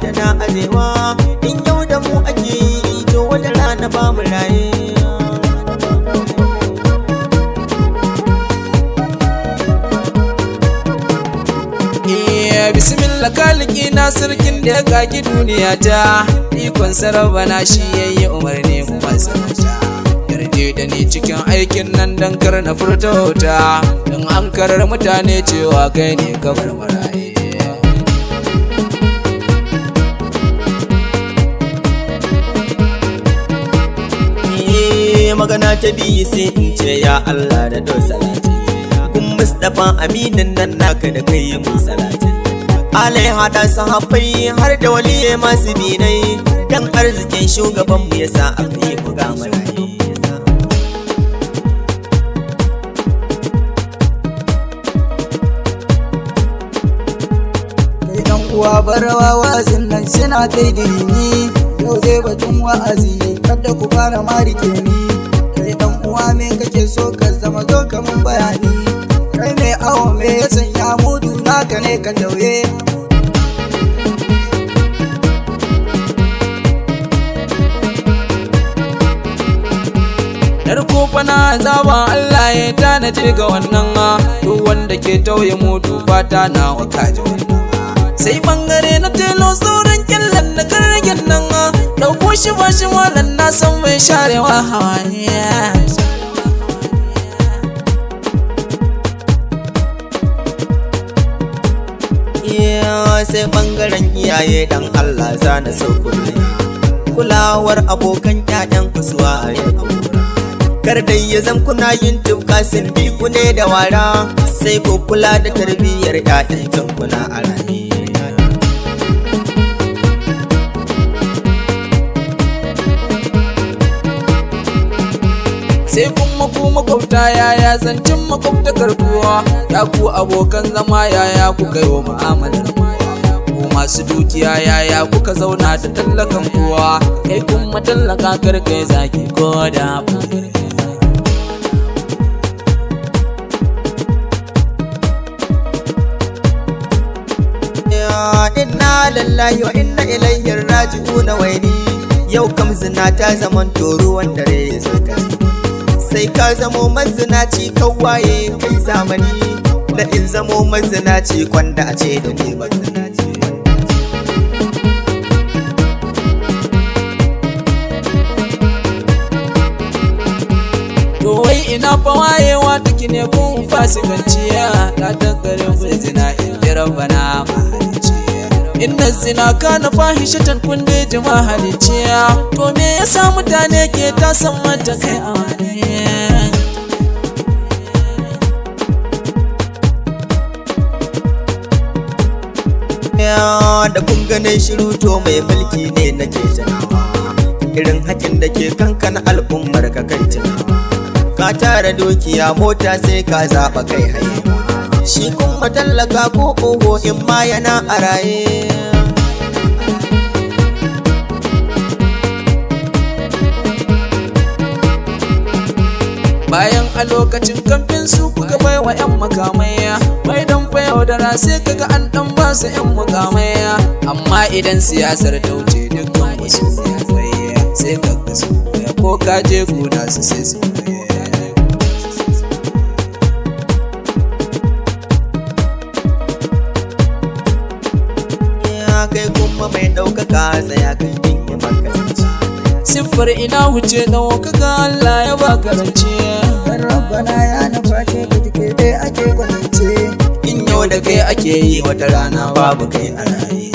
da na arewa, in yau da mu ake yi to wata rana ba mu raye. Bismillah kaliki na sarkin da ya kaki duniya ta, ikon sarabana shi yayi umarni mu masu ta. Yarje da ni cikin aikin nan dan kar na furta wuta, don hankarar mutane cewa kai ne ka bar maraye. Magana ta biyu sai in ce ya Allah da don salati, kun Mustapha aminin nan naka da kai mun salati. Alai hada sahabbai har da waliyai masu binai, dan arzikin shugaban mu yasa aka yi buga maraye. Kai dan uwa barawa wa'azin nan suna daidini, yau zai batun wa'azi kada ku fara marike ni. Kai dan uwa me kake so ka zama zo kaman bayani, kai mai awo me ya sanya mudu naka ne ka dauye. Yar kofana zaba Allah ya tanaje ga wannan, duk wanda ke tauye mudu fata na wakaje wannan. Sai bangare na telo sauran kyallan na karragen nan, dauko shi ba shi malan na san mai sharewa hawaye. Sai bangaren iyaye dan Allah zana sauko kulawar abokan ƴaƴan kusuwa a yau. Kar dai ya zam kuna yin tufka sun bi ku ne da wara, sai ku kula da tarbiyyar ƴaƴan tun kuna a raye. Sai kuma ku makwabta yaya zancin makwabtakar kuwa, ya ku abokan zama yaya ku kai wa mu'amalar kuwa, ku masu dukiya yaya kuka zauna da tallakan kuwa, kai kuma tallaka karkai zaki ko da buɗe. Inna lillahi wa inna ilaihi raji'un waini, yau kam zina ta zaman ruwan dare ya zaka. Sai ka zamo mazinaci kawaye kai zamani, da in zamo mazinaci kwanda a ce da ni mazinaci. To wai ina fa wayewa take ne kun fasikanciya, ta dangare ku zina in ji rabbana mahalicci. Inna zina kana fahishatan kun dai ji mahalicciya, to me yasa mutane ke ta san mata kai a wani. Da kun ganin shiru to mai mulki ne nake tunawa, irin hakin da ke kankan al'ummar ka kai tunawa. Ka tara dukiya mota sai ka zaɓa kai haye, shi kuma tallaka ko oho in ma yana a raye. Bayan a lokacin kamfen su kuka bai wa 'yan makamaiya, bai don fa yaudara sai kaga an dan ba su 'yan makamaiya. Amma idan siyasar ta wuce dukkan wasu sai kaga su ko kaje gona su sai su kai kuma mai ɗaukaka tsaya kan dinga makarci. Siffar ina wuce ɗaukaka Allah ya baka rance. Dan rabbana ya nufa ke da take dai ake kwatance, in yau da kai ake yi wata rana babu kai a raye.